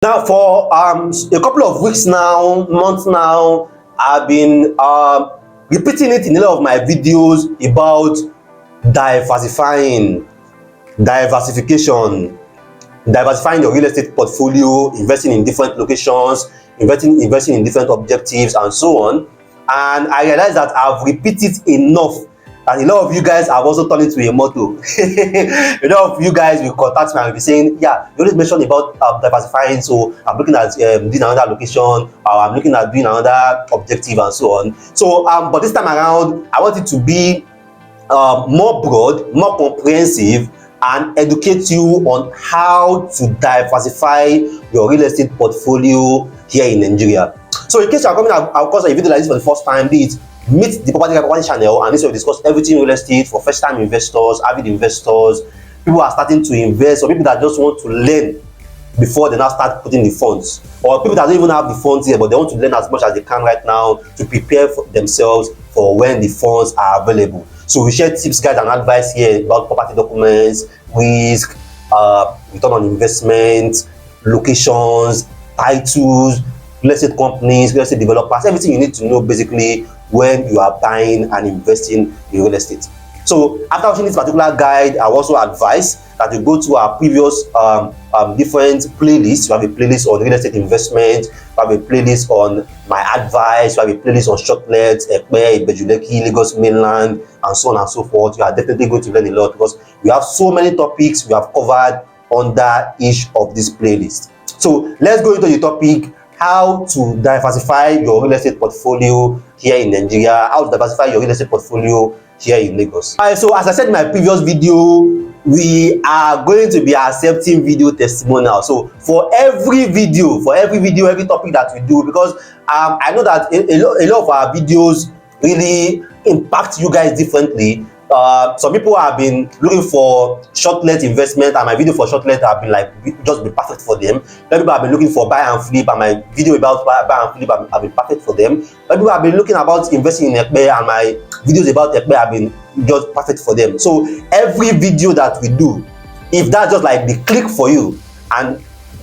Now, for a couple of weeks now, months now, I've been repeating it in a lot of my videos about diversification, diversifying your real estate portfolio, investing in different locations, investing in different objectives, and so on. And I realized that I've repeated enough, and a lot of you guys have also turned it to a motto. A lot of you guys will contact me and will be saying, yeah, you always mention about diversifying, so I'm looking at doing another location, or I'm looking at doing another objective, and so on. So but this time around, I want it to be more broad, more comprehensive, and educate you on how to diversify your real estate portfolio here in Nigeria. So in case you are coming across a video like this for the first time, be it meet the property channel, and this will discuss everything real estate for first time investors, avid investors, people who are starting to invest, or people that just want to learn before they now start putting the funds, or people that don't even have the funds here but they want to learn as much as they can right now to prepare for themselves for when the funds are available. So we share tips, guides, and advice here about property documents, risk, return on investment, locations, titles, real estate companies, real estate developers, everything you need to know basically when you are buying and investing in real estate. So after watching this particular guide, I also advise that you go to our previous different playlists. You have a playlist on real estate investment, you have a playlist on my advice, you have a playlist on shortlets, Ibeju-Lekki, Lagos mainland, and so on and so forth. You are definitely going to learn a lot because we have so many topics we have covered under each of these playlists. So let's go into the topic: how to diversify your real estate portfolio here in Nigeria, how to diversify your real estate portfolio here in Lagos. Alright, so as I said in my previous video, we are going to be accepting video testimonials. So for every video, every topic that we do, because I know that a lot of our videos really impact you guys differently. Some people have been looking for shortlet investment, and my video for shortlet have been like just be perfect for them. Some people have been looking for buy and flip, and my video about buy and flip have been perfect for them. Some people have been looking about investing in Ekpe, and my videos about Ekpe have been just perfect for them. So every video that we do, if that's just like the click for you, and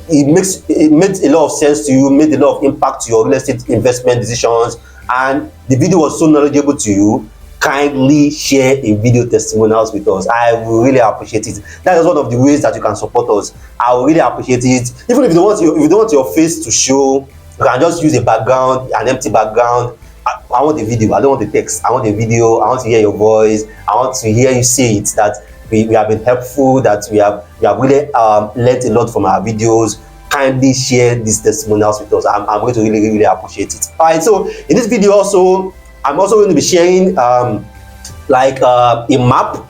it makes a lot of sense to you, made a lot of impact to your real estate investment decisions, and the video was so knowledgeable to you, kindly share a video testimonials with us. I will really appreciate it. That is one of the ways that you can support us. I will really appreciate it. Even if you don't want your face to show, you can just use a background, an empty background. I want the video. I don't want the text. I want the video. I want to hear your voice. I want to hear you say it, that we have been helpful, that we have really learned a lot from our videos. Kindly share these testimonials with us. I'm going to really appreciate it. All right, so in this video also, I'm also going to be sharing like a map,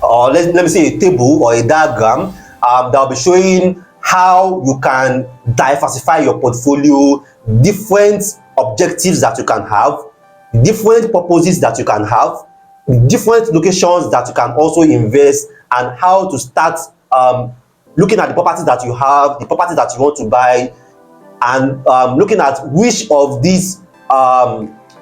or let me say a table or a diagram that will be showing how you can diversify your portfolio, different objectives that you can have, different purposes that you can have, different locations that you can also invest, and how to start looking at the properties that you have, the properties that you want to buy, and looking at which of these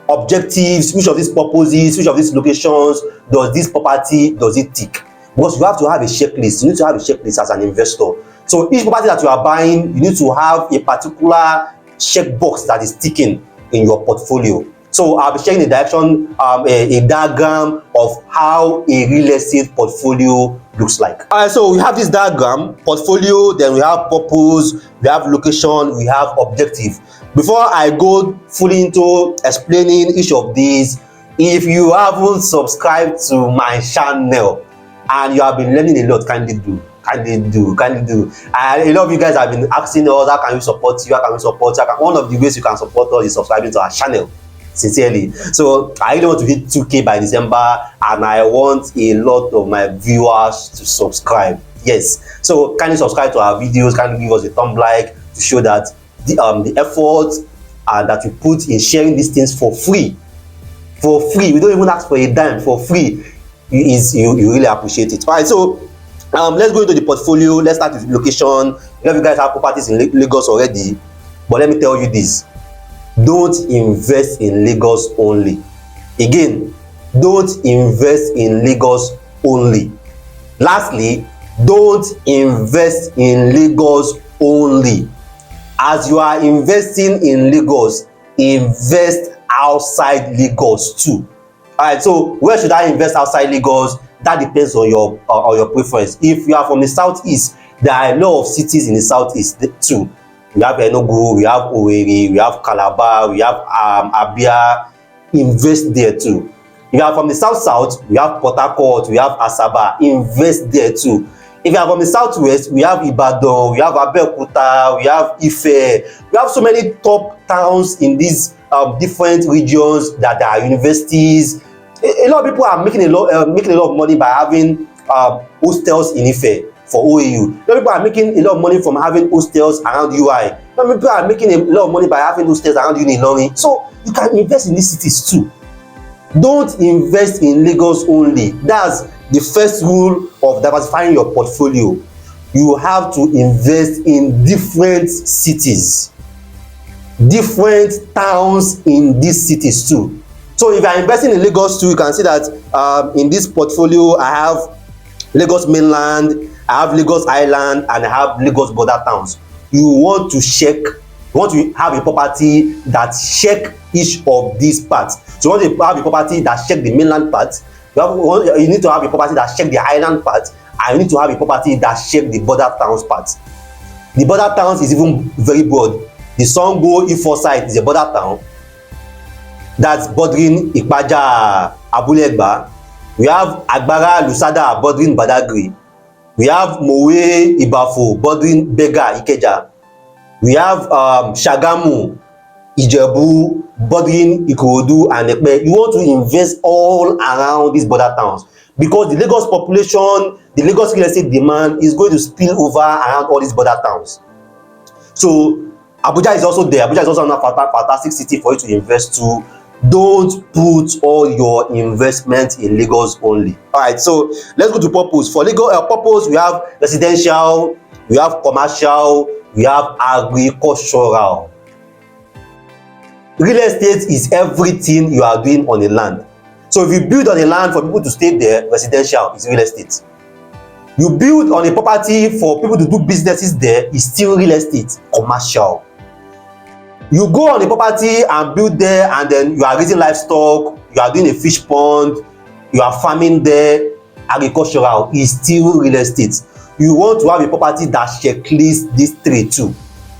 objectives, which of these purposes, which of these locations does this property tick. Because you have to have a checklist. You need to have a checklist as an investor. So each property that you are buying, you need to have a particular checkbox that is ticking in your portfolio. So I'll be sharing a direction, a diagram of how a real estate portfolio looks like. All right, so we have this diagram, portfolio, then we have purpose, we have location, we have objective. Before I go fully into explaining each of these, if you haven't subscribed to my channel and you have been learning a lot, kindly do. A lot of you guys have been asking us, how can we support you? How can we support you? One of the ways you can support us is subscribing to our channel. Sincerely. So I really want to hit 2K by December, and I want a lot of my viewers to subscribe. Yes, so kindly subscribe to our videos, kindly give us a thumb like to show that the effort that you put in sharing these things for free, we don't even ask for a dime, for free, you really appreciate it. All right, so let's go into the portfolio. Let's start with location. A lot of you guys have properties in Lagos already, but let me tell you this: don't invest in Lagos only. Again, don't invest in Lagos only. Lastly, don't invest in Lagos only. as you are investing in Lagos, invest outside Lagos too. Alright, so where should I invest outside Lagos? That depends on your preference. If you are from the southeast, there are a lot of cities in the southeast too. We have Enugu, we have Owerri, we have Calabar, we have Abia. Invest there too. If you are from the south, we have Port Harcourt, we have Asaba. Invest there too. If you are from the southwest, we have Ibadan, we have Abeokuta, we have Ife. We have so many top towns in these different regions that there are universities. A lot of people are making a lot of money by having hostels in Ife for OAU. A lot of people are making a lot of money from having hostels around UI. A lot of people are making a lot of money by having hostels around Unilorin. So you can invest in these cities too. Don't invest in Lagos only. That's the first rule of diversifying your portfolio. You have to invest in different cities, different towns in these cities too. So if you are investing in Lagos too, you can see that in this portfolio I have Lagos mainland, I have Lagos Island, and I have Lagos border towns. You want to check, you want to have a property that check each of these parts. So you want to have a property that check the mainland part, you need to have a property that check the island part, and you need to have a property that check the border towns part. The border towns is even very broad. The Sango Ifo site is a border town that's bordering Ipaja, Abule-Egba. We have Agbara, Lusada bordering Badagry. We have Mowe, Ibafo bordering Bega, Ikeja. We have Shagamu, Ijebu bordering Ikorodu and Ekpe. You want to invest all around these border towns because the Lagos population, the Lagos real estate demand is going to spill over around all these border towns. So Abuja is also there. Abuja is also another fantastic city for you to invest to. Don't put all your investment in Lagos only. All right, so let's go to purpose. For Lagos purpose, we have residential, we have commercial, we have agricultural. Real estate is everything you are doing on a land. So if you build on a land for people to stay there, residential is real estate. You build on a property for people to do businesses there, is still real estate, commercial. You go on a property and build there, and then you are raising livestock, you are doing a fish pond, you are farming there, agricultural is still real estate. You want to have a property that checklists these three too: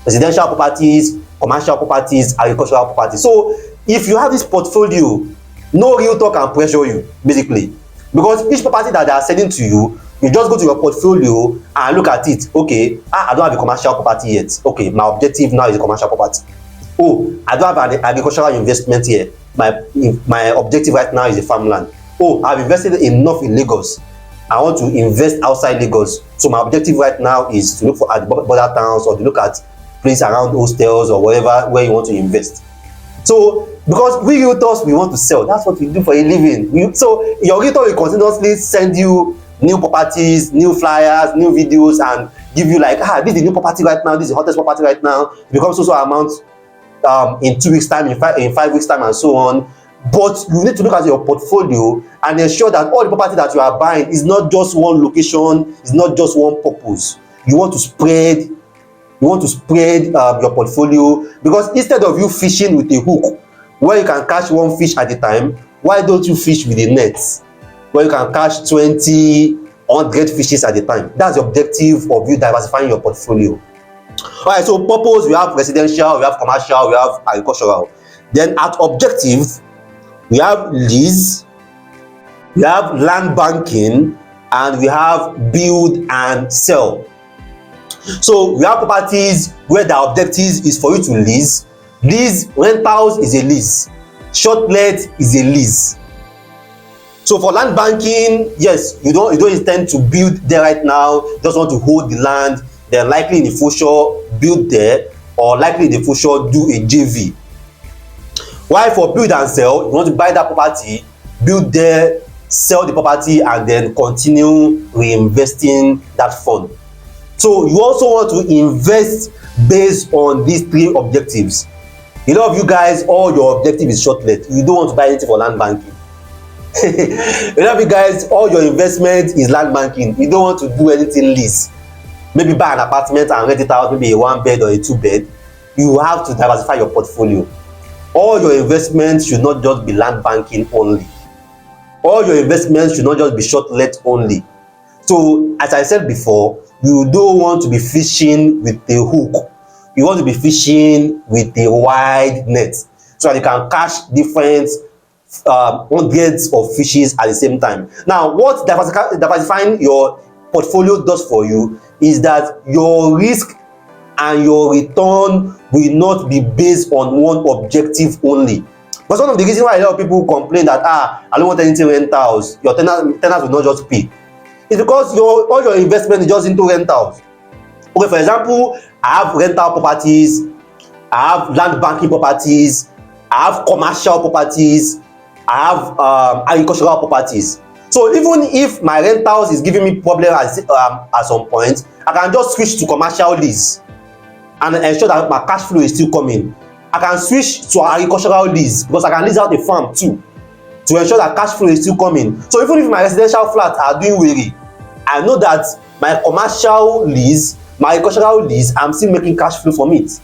residential properties, commercial properties, agricultural properties. So if you have this portfolio, no realtor can pressure you basically, because each property that they are selling to you, you just go to your portfolio and look at it. Okay, I don't have a commercial property yet. Okay, my objective now is a commercial property. Oh, I don't have an agricultural investment here. My objective right now is a farmland. Oh, I've invested enough in Lagos. I want to invest outside Lagos. So my objective right now is to look for at border towns or to look at places around hostels or wherever where you want to invest. So because we realtors, we want to sell. That's what we do for a living. So your realtor will continuously send you new properties, new flyers, new videos, and give you like, this is the new property right now, this is the hottest property right now. It becomes so amount in 2 weeks time, in 5 weeks time, and so on. But you need to look at your portfolio and ensure that all the property that you are buying is not just one location, is not just one purpose. You want to spread your portfolio, because instead of you fishing with a hook where you can catch one fish at a time, why don't you fish with a net where you can catch 20, 100 fishes at a time? That's the objective of you diversifying your portfolio. All right, so purpose, we have residential, we have commercial, we have agricultural. Then at objective, we have lease, we have land banking, and we have build and sell. So we have properties where the objective is for you to lease. Lease, rentals is a lease. Short let is a lease. So for land banking, yes, you don't intend to build there right now, just want to hold the land, then likely in the future build there, or likely in the future do a JV. While for build and sell, you want to buy that property, build there, sell the property, and then continue reinvesting that fund. So you also want to invest based on these three objectives. A lot of you guys, all your objective is short let. You don't want to buy anything for land banking. A lot of you guys, all your investment is land banking. You don't want to do anything lease. Maybe buy an apartment and rent it out, maybe a 1 bed or a 2 bed. you have to diversify your portfolio. All your investments should not just be land banking only. All your investments should not just be short-let only. So, as I said before, you don't want to be fishing with a hook. You want to be fishing with a wide net, so that you can catch different hundreds of fishes at the same time. Now, what diversifying your portfolio does for you is that your risk and your return will not be based on one objective only. Because one of the reasons why a lot of people complain that I don't want anything rentals, your tenants will not just pay, is because all your investment is just into rentals. Okay, for example, I have rental properties, I have land banking properties, I have commercial properties, I have agricultural properties. So even if my rentals is giving me problem at some point, I can just switch to commercial lease and ensure that my cash flow is still coming. I can switch to agricultural lease because I can lease out a farm too, to ensure that cash flow is still coming. So even if my residential flats are doing weary, I know that my commercial lease, my agricultural lease, I'm still making cash flow from it.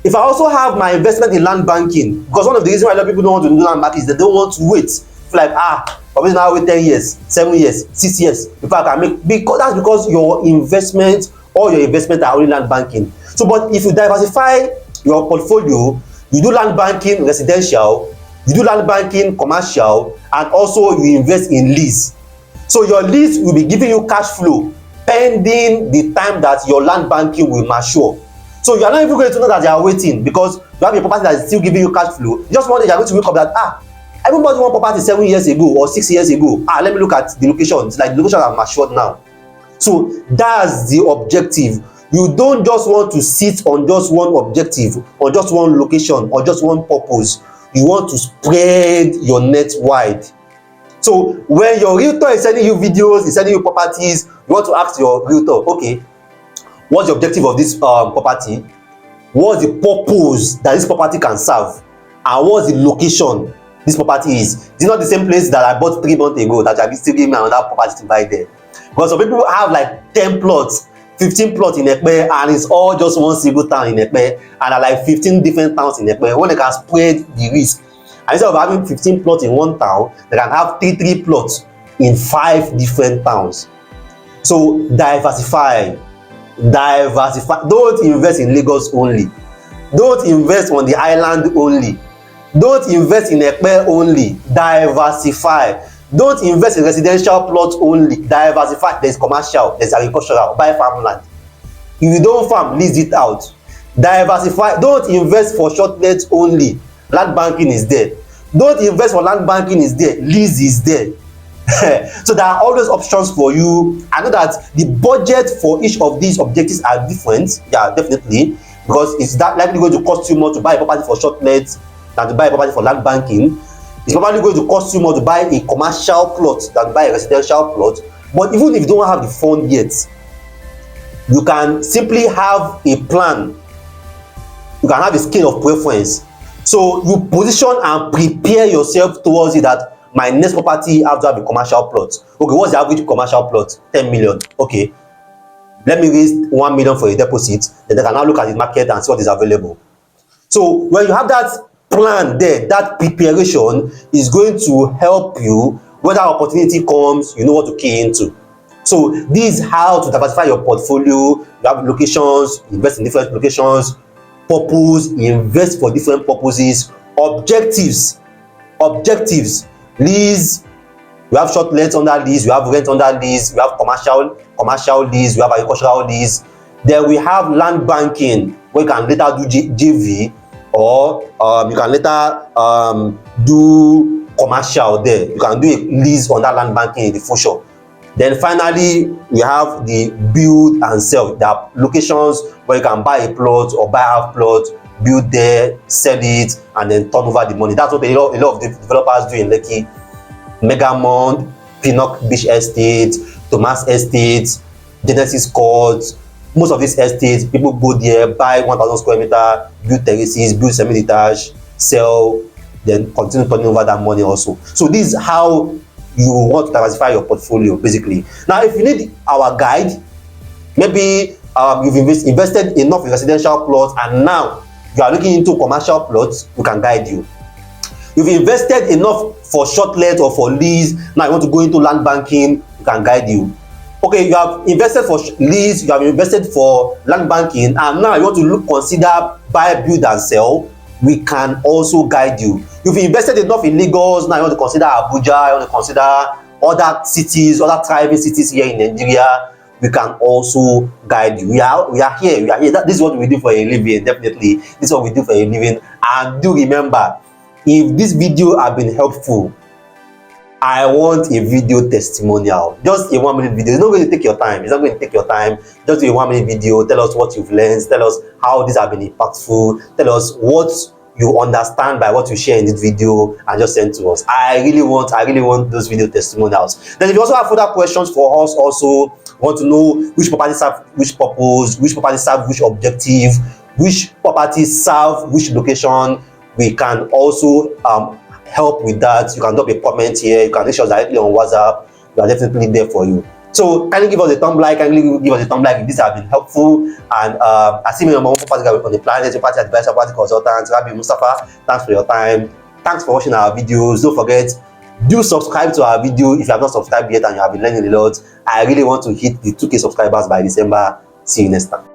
If I also have my investment in land banking, because one of the reasons why a lot of people don't want to do land banking is they don't want to wait. It's like, probably now wait 10 years, 7 years, 6 years before I can make, because that's because your investment, all your investment are only land banking. So, but if you diversify your portfolio, you do land banking residential, you do land banking commercial, and also you invest in lease. So your lease will be giving you cash flow pending the time that your land banking will mature. So you are not even going to know that they are waiting, because you have a property that is still giving you cash flow. Just one day you are going to wake up that I bought one property 7 years ago or 6 years ago. Let me look at the location. It's like the location are matured now. So that's the objective. You don't just want to sit on just one objective or just one location or just one purpose. You want to spread your net wide. So when your realtor is sending you videos, is sending you properties, you want to ask your realtor, okay, what's the objective of this property? What's the purpose that this property can serve? And what's the location this property is? It's not the same place that I bought 3 months ago that I still giving me another property to buy there. Because some people have like 10 plots, 15 plots in Ekpe, and it's all just one single town in Ekpe, and are like 15 different towns in Ekpe. When they can spread the risk, and instead of having 15 plots in one town, they can have 3 plots in 5 different towns. So diversify. Don't invest in Lagos only. Don't invest on the island only. Don't invest in Ekpe only. Diversify. Don't invest in residential plots only. Diversify. There's commercial, there's agricultural. Buy farmland. If you don't farm, lease it out. Diversify. Don't invest for short-let only. Land banking is there. Don't invest for land banking is there. Lease is there. So there are always options for you. I know that the budget for each of these objectives are different. Yeah, definitely, because it's that likely going to cost you more to buy a property for short-let than to buy a property for land banking. It's probably going to cost you more to buy a commercial plot than to buy a residential plot. But even if you don't have the fund yet, you can simply have a plan. You can have a scale of preference. So you position and prepare yourself towards it, that my next property have to have a commercial plot. Okay, what's the average commercial plot? 10 million. Okay, let me raise 1 million for a deposit. Then I can now look at the market and see what is available. So when you have that plan there, that preparation is going to help you when that opportunity comes, you know what to key into. So this is how to diversify your portfolio. You have locations, invest in different locations. Purpose, invest for different purposes. Objectives, lease. We have short let under lease, we have rent under lease, we have commercial lease, we have agricultural lease. Then we have land banking, where you can later do JV, or you can later do commercial there. You can do a lease on that land banking in the future. Then finally, we have the build and sell. There are locations where you can buy a plot or buy half plot, build there, sell it, and then turn over the money. That's what a lot of the developers do in Lekki. Megamond, Pinnock Beach Estate, Thomas Estate, Genesis Court. Most of these estates, people go there, buy 1,000 square meter, build terraces, build semi-detached, sell, then continue turning over that money also. So this is how you want to diversify your portfolio, basically. Now, if you need our guide, maybe you've invested enough in residential plots and now you are looking into commercial plots, we can guide you. You've invested enough for short let or for lease, now you want to go into land banking, we can guide you. Okay, you have invested for lease, you have invested for land banking, and now you want to consider buy, build and sell, we can also guide you. You've invested enough in Lagos, now you want to consider Abuja, you want to consider other cities, other thriving cities here in Nigeria, we can also guide you. We are here. This is what we do for a living, definitely. This is what we do for a living. And do remember, if this video has been helpful, I want a video testimonial. Just a 1-minute video. It's not going to take your time. It's not going to take your time. Just a 1-minute video. Tell us what you've learned. Tell us how this has been impactful. Tell us what you understand by what you share in this video, and just send to us. I really want those video testimonials. Then if you also have further questions for us, also want to know which property serve which purpose, which property serve which objective, which property serve which location, we can also help with that. You can drop a comment here, you can reach us directly on WhatsApp. We are definitely there for you. So kindly give us a thumb like, if this has been helpful. And I see me on my own property on the planet, property advisor, property consultant, Rabbi Mustafa. Thanks for your time. Thanks for watching our videos. Don't forget, do subscribe to our video if you have not subscribed yet and you have been learning a lot. I really want to hit the 2K subscribers by December. See you next time.